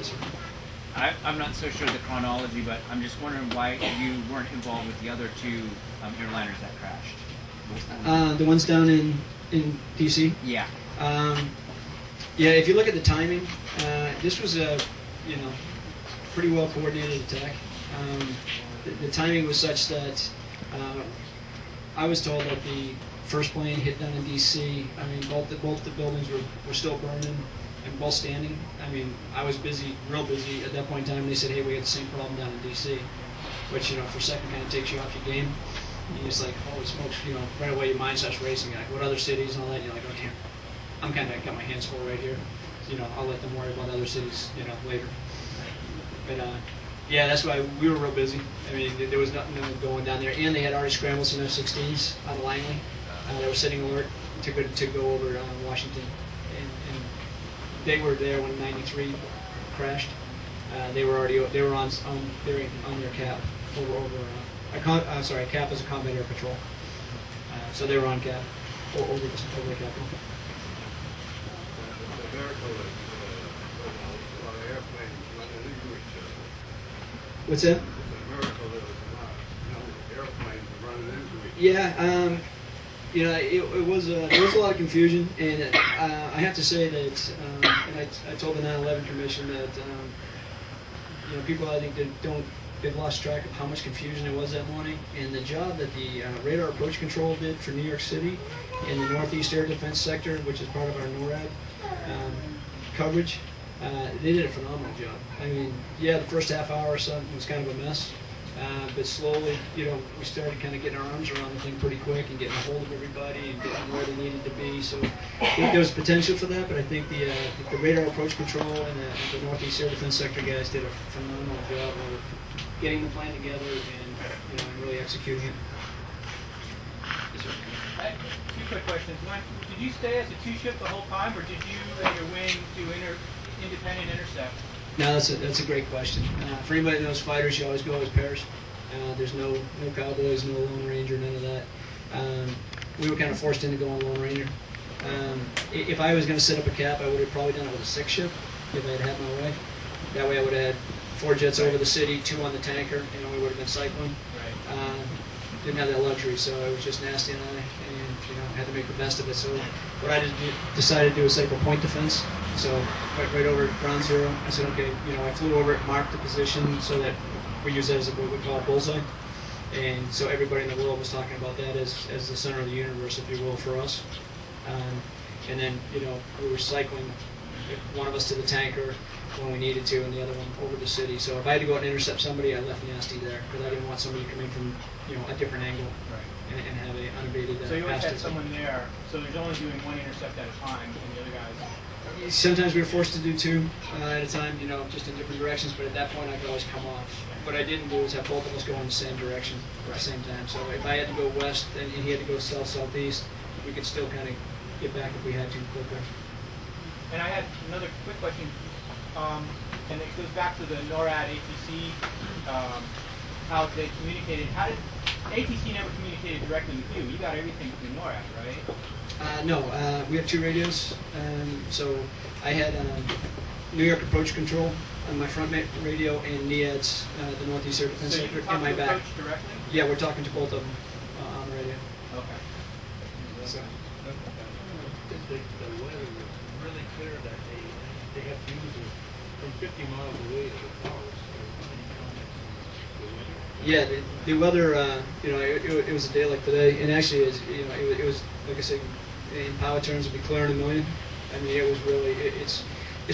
Yes, sir. I'm not so sure of the chronology, but I'm just wondering why you weren't involved with the other two airliners that crashed. The ones down in D.C.? Yeah. Yeah, if you look at the timing, this was a pretty well coordinated attack. The timing was such that I was told that the first plane hit down in D.C. I mean, both the buildings were still burning and both standing. I mean, I was busy, real busy at that point in time. And they said, "Hey, we got the same problem down in D.C." Which for a second kind of takes you off your game. You're just like, holy smokes, right away your mind starts racing. Like, what other cities and all that? And you're like, okay, I'm kind of got my hands full right here. I'll let them worry about other cities, later. But yeah, that's why we were real busy. I mean, there was nothing going down there, and they had already scrambled some F-16s out of Langley. They were sitting alert to go over Washington, and they were there when 93 crashed. They were on their cap cap is a combat air patrol. So they were on cap over the Capitol. The miracle is a lot of airplanes running into each other. What's that? It's a miracle there was not airplanes running into each other. Yeah, it was there was a lot of confusion, and I have to say that, and I told the 9/11 Commission that people I think they've lost track of how much confusion there was that morning, and the job that the radar approach control did for New York City in the Northeast Air Defense Sector, which is part of our NORAD coverage. They did a phenomenal job. I mean, yeah, the first half hour or so was kind of a mess, but slowly, we started kind of getting our arms around the thing pretty quick and getting a hold of everybody and getting where they needed to be. So there was potential for that, but I think the radar approach control and the Northeast Air Defense Sector guys did a phenomenal job of getting the plan together and really executing it. Yes, sir. Two quick questions. One, did you stay as a two-ship the whole time, or did you and your wing do independent intercept? No, that's a great question. For anybody that knows fighters, you always go as pairs. There's no Cowboys, no Lone Ranger, none of that. We were kind of forced into going Lone Ranger. If I was going to set up a cap, I would have probably done it with a 6-ship if I had had my way. That way I would have had 4 jets over the city, 2 on the tanker, we would have been cycling. Right. Didn't have that luxury, so it was just nasty and I, and had to make the best of it. So what I decided to do was set up a point defense. So right over ground zero, I said, okay, I flew over it, marked the position so that we use that as what we call a bullseye. And so everybody in the world was talking about that as the center of the universe, if you will, for us. And then, we were cycling one of us to the tanker when we needed to, and the other one over the city. So if I had to go out and intercept somebody, I left nasty there because I didn't want somebody to come in from a different angle and have a unabated. So you always had someone there. So there's only doing one intercept at a time, and the other guys. Sometimes we were forced to do 2 at a time, just in different directions. But at that point, I could always come off. What I didn't do is have both of us go in the same direction at the same time. So if I had to go west and he had to go south-southeast, we could still kind of get back if we had to quicker. And I had another quick question, and it goes back to the NORAD ATC, how they communicated. How did ATC never communicated directly with you? You got everything through NORAD, right? No, we have 2 radios. So I had New York approach control on my front radio and NEAD's, the Northeast Air Defense Sector, in my back. Approach directly? Yeah, we're talking to both of them on the radio. Okay. So. The weather was really clear that they have to use it from 50 miles away to the towers. Yeah, the weather, it was a day like today, and actually, it was, like I said, in power terms, it'd be clear in a million. I mean, it was really, it's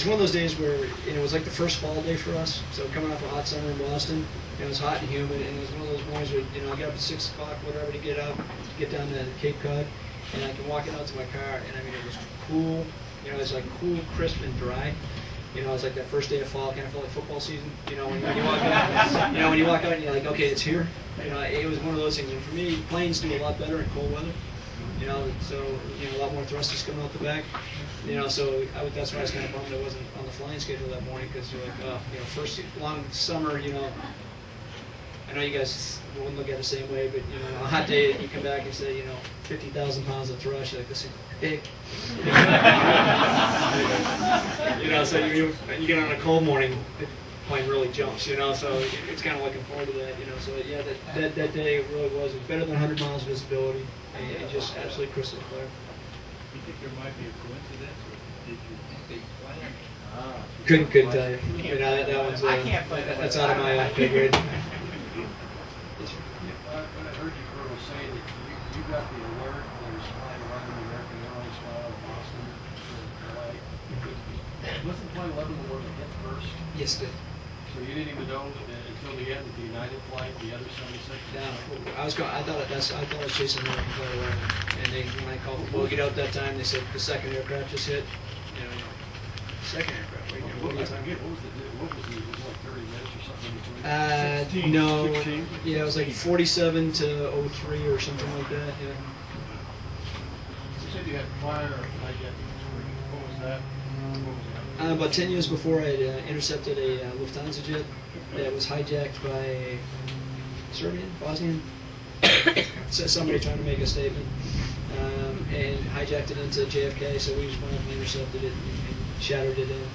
one of those days where, it was like the first fall day for us. So coming off a hot summer in Boston, it was hot and humid, and it was one of those mornings where, I get up at 6 o'clock, whatever, to get up, get down to Cape Cod, and I can walk out to my car, and I mean, it was cool, it's like cool, crisp, and dry. It's like that first day of fall, kind of felt like football season. When you walk out, when you walk out and you're like, okay, it's here. It was one of those things. And for me, planes do a lot better in cold weather. So a lot more thrusters coming out the back. So that's why I was kind of bummed I wasn't on the flying schedule that morning because you're like, first long summer. I know you guys wouldn't look at it the same way, but a hot day you come back and say, 50,000 pounds of thrush, like this is big. know, so you get on a cold morning, the plane really jumps, you know, so it's kind of looking forward to that, you know. So yeah, that day it really was. It was better than 100 miles visibility and just absolutely crystal clear. You think there might be a coincidence, or did you think they planned? Couldn't tell you. You know, that one's I can't play that. that's out of my pay grade. When I heard you, Colonel, say that you got the alert, there's flying around the American Airlines flight out of Boston to LA. Wasn't Flight 11 the one that hit first? Yes, it did. So you didn't even know until the end that the United flight, the other 76? No, I thought I was chasing American Flight 11, and when I called the bogeyed out that time, they said the second aircraft just hit. You know, second aircraft. What are you talking about? What was it? Was it like 30 minutes or something in between? 16, No, 16? yeah, it was like 47 to 03 or something like that. Yeah. You said you had prior hijacking. What was that? About 10 years before, I had intercepted a Lufthansa jet that was hijacked by Serbian, Bosnian, so somebody trying to make a statement, and hijacked it into JFK. So we just went up and intercepted it and shattered it in.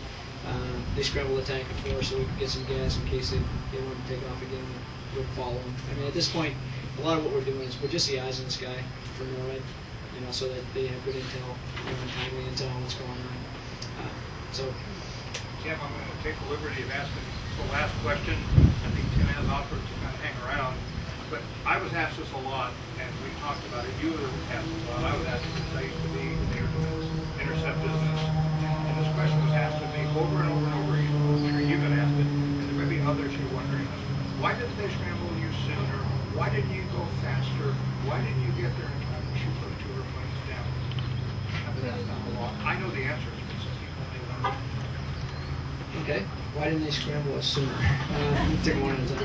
They scrambled the tanker for us so we could get some gas in case they wanted to take off again. We'd follow them. I mean, at this point, a lot of what we're doing is we're just the eyes in the sky for NORAD, you know, so that they have good intel, and timely intel on what's going on. So. Tim, I'm going to take the liberty of asking the last question. I think Tim has offered to kind of hang around, but I was asked this a lot, and we talked about it. You were asked this a lot. I was asked this. I used to be in the air defense intercept business, and this question was asked to me over and over and over again. I'm sure you got asked it, and there may be others who are wondering, why didn't they scramble you sooner? Why didn't you go faster? Why didn't you get there in time to shoot those two airplanes down? I've been asked that a lot. I know the answer. Okay, why didn't they scramble us sooner? Let me take one at a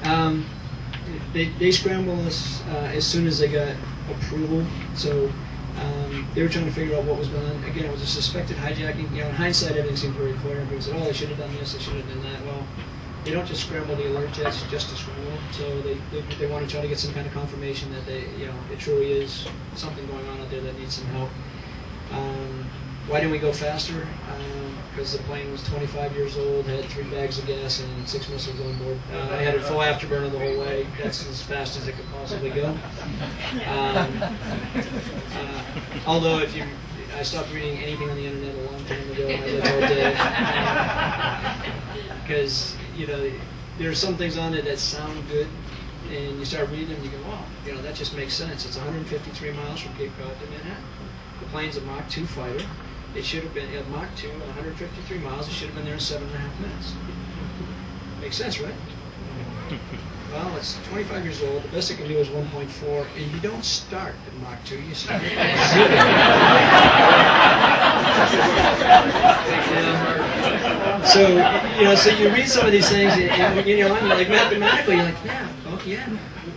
time. They scrambled us as soon as they got approval. So they were trying to figure out what was going on. Again, it was a suspected hijacking. You know, in hindsight, everything seemed very clear. People said, "Oh, they should have done this. They should have done that." Well, they don't just scramble the alert jets just to scramble. So they want to try to get some kind of confirmation that it truly is something going on out there that needs some help. Why didn't we go faster? Because the plane was 25 years old, had 3 bags of gas and 6 missiles on board. I had a full afterburner the whole way. That's as fast as it could possibly go. Although I stopped reading anything on the internet a long time ago. I lived all day. Because, there are some things on it that sound good, and you start reading them and you go, wow, that just makes sense. It's 153 miles from Cape Cod to Manhattan. The plane's a Mach 2 fighter. It should have been at Mach 2, 153 miles. It should have been there in 7.5 minutes. Makes sense, right? Well, it's 25 years old. The best it can do is 1.4, and you don't start at Mach 2. You start at 0. So you read some of these things, and you're like mathematically, you're like, yeah.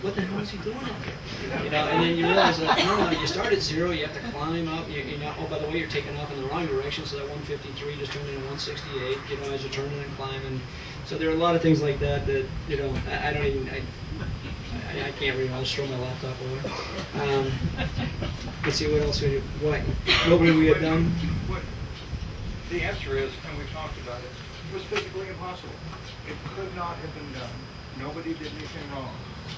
What the hell is he doing up there? And then you realize that no, you start at 0, you have to climb up. Oh, by the way, you're taking off in the wrong direction, so that 153 just turned into 168. As you're turning and climbing. So there are a lot of things like that I can't read. I'll just throw my laptop away. Let's see what else what would we have done? The answer is, and we talked about it, it was physically impossible. It could not have been done. Nobody did anything wrong,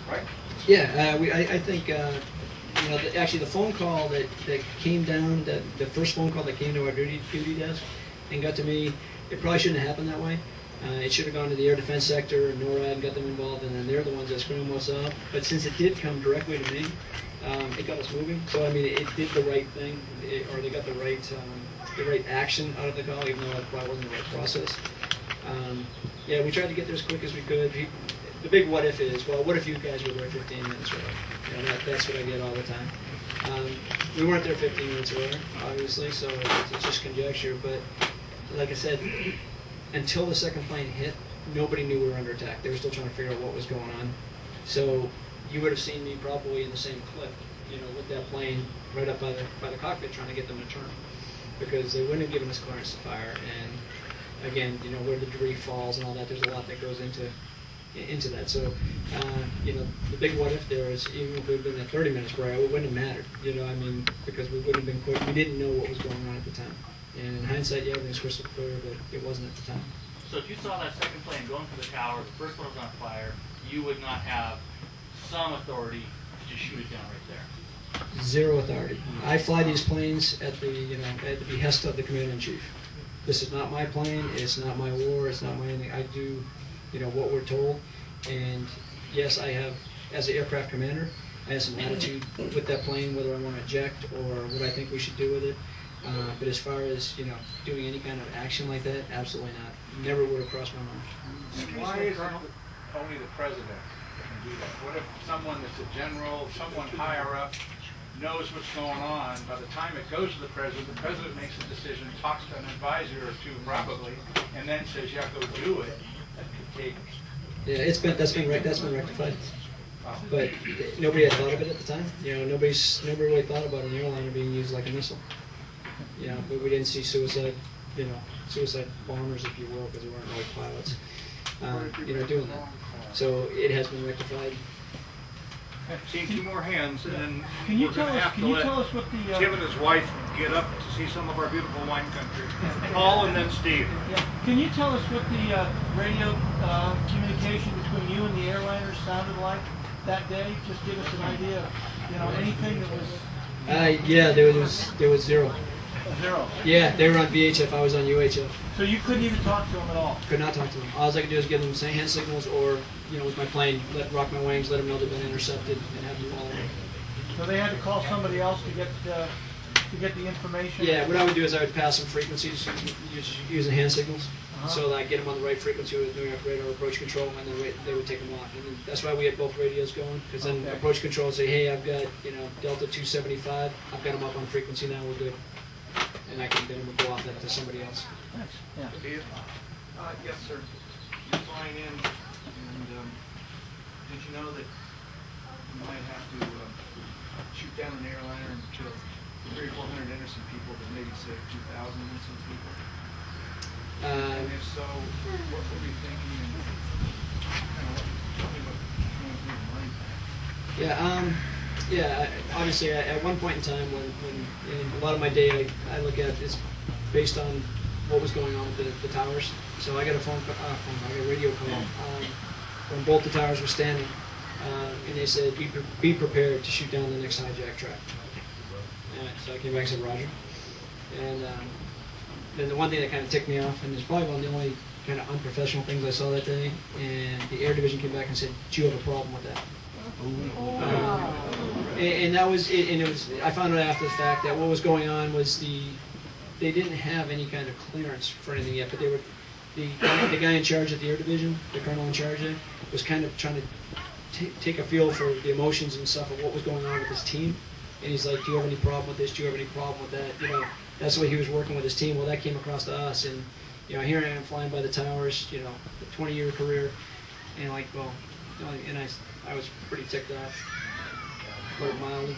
right? Yeah, I think actually the phone call that came down, the first phone call that came to our duty desk and got to me, it probably shouldn't have happened that way. It should have gone to the air defense sector and NORAD and got them involved, and then they're the ones that scrambled us up. But since it did come directly to me, it got us moving. So I mean, it did the right thing, or they got the right action out of the call, even though it probably wasn't the right process. We tried to get there as quick as we could. The big what if is, well, what if you guys were there 15 minutes early? That's what I get all the time. We weren't there 15 minutes earlier, obviously, so it's just conjecture. But like I said, until the second plane hit, nobody knew we were under attack. They were still trying to figure out what was going on. So you would have seen me probably in the same clip, with that plane right up by the cockpit trying to get them to turn, because they wouldn't have given us clearance to fire. And again, where the debris falls and all that, there's a lot that goes into that. So, the big what if there is, even if we had been at 30 minutes prior, it wouldn't have mattered, because we wouldn't have been quick. We didn't know what was going on at the time. And in hindsight, yeah, everything's crystal clear, but it wasn't at the time. So if you saw that second plane going for the tower, the first one was on fire, you would not have some authority to just shoot it down right there. Zero authority. I fly these planes at the behest of the commander-in-chief. This is not my plane. It's not my war. It's not my anything. I do, what we're told. And yes, I have, as an aircraft commander, I have some attitude with that plane, whether I want to eject or what I think we should do with it. But as far as doing any kind of action like that, absolutely not. Never would have crossed my mind. Why is it only the president that can do that? What if someone that's a general, someone higher up, knows what's going on? By the time it goes to the president makes a decision, talks to an advisor or two probably, and then says, yeah, go do it. That could take. Yeah, that's been rectified. But nobody had thought of it at the time. Nobody really thought about an airliner being used like a missile. But we didn't see suicide bombers, if you will, because they weren't like pilots, doing that. So it has been rectified. Seen two more hands, and then Can you we're tell going to us? have Can to you let tell us what the? Tim and his wife get up to see some of our beautiful wine country. Paul and then Steve. Yeah. Can you tell us what the radio communication between you and the airliners sounded like that day? Just give us an idea of, anything that was. Yeah, there was zero. Zero. Yeah, they were on VHF. I was on UHF. So you couldn't even talk to them at all. Could not talk to them. All I could do is give them hand signals, or with my plane, rock my wings, let them know they've been intercepted, and have them follow me. So they had to call somebody else to get the information. Yeah, what I would do is I would pass some frequencies using hand signals, so that I get them on the right frequency with doing radar approach control, and then they would take them off. And that's why we had both radios going, because then approach control would say, hey, I've got Delta 275, I've got them up on frequency now, we're good. And I can then go off that to somebody else. Nice. Yeah. Yes, sir. You're flying in, and did you know that you might have to shoot down an airliner and kill 300 or 400 innocent people, but maybe save 2,000 innocent people? And if so, what were you thinking? And tell me what going through your mind. Yeah, obviously at one point in time when a lot of my day I look at is based on what was going on with the towers. So I got a radio call when both the towers were standing, and they said, be prepared to shoot down the next hijack track. So I came back and said, Roger. And then the one thing that kind of ticked me off, and it's probably one of the only kind of unprofessional things I saw that day, and the Air Division came back and said, do you have a problem with that? And that was it. And it was. I found out after the fact that what was going on was they didn't have any kind of clearance for anything yet, but they were the guy in charge at the Air Division, the colonel in charge there, was kind of trying to take a feel for the emotions and stuff of what was going on with his team. And he's like, do you have any problem with this? Do you have any problem with that? That's the way he was working with his team. Well, that came across to us, and here I am flying by the towers, a 20-year career, and and I was pretty ticked off, put it mildly.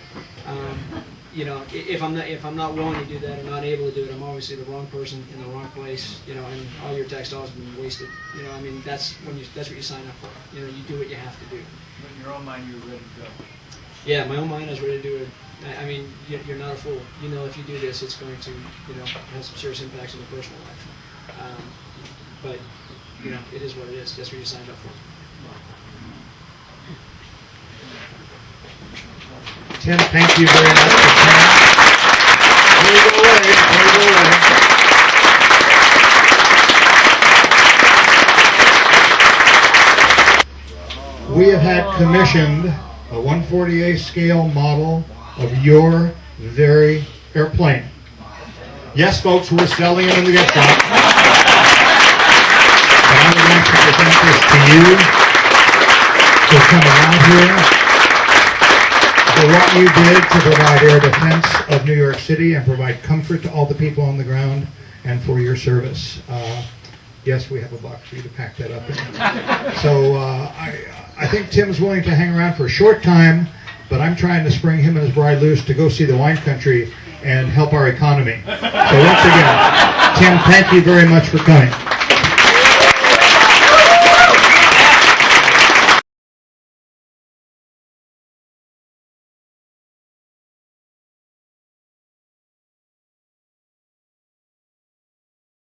If I'm not willing to do that or not able to do it, I'm obviously the wrong person in the wrong place. And all your tax dollars have been wasted. That's what you sign up for. You do what you have to do. But in your own mind, you were ready to go. Yeah, in my own mind, I was ready to do it. You're not a fool. If you do this, it's going to have some serious impacts on your personal life. But it is what it is. That's what you signed up for. Tim, thank you very much for coming. We have had commissioned a 140A scale model of your very airplane. Yes, folks, we're selling it in the gift shop. But I would like to present this to you for coming out here, for what you did to provide air defense of New York City and provide comfort to all the people on the ground, and for your service. Yes, we have a box for you to pack that up in. So I think Tim's willing to hang around for a short time, but I'm trying to spring him and his bride loose to go see the wine country and help our economy. So once again, Tim, thank you very much for coming.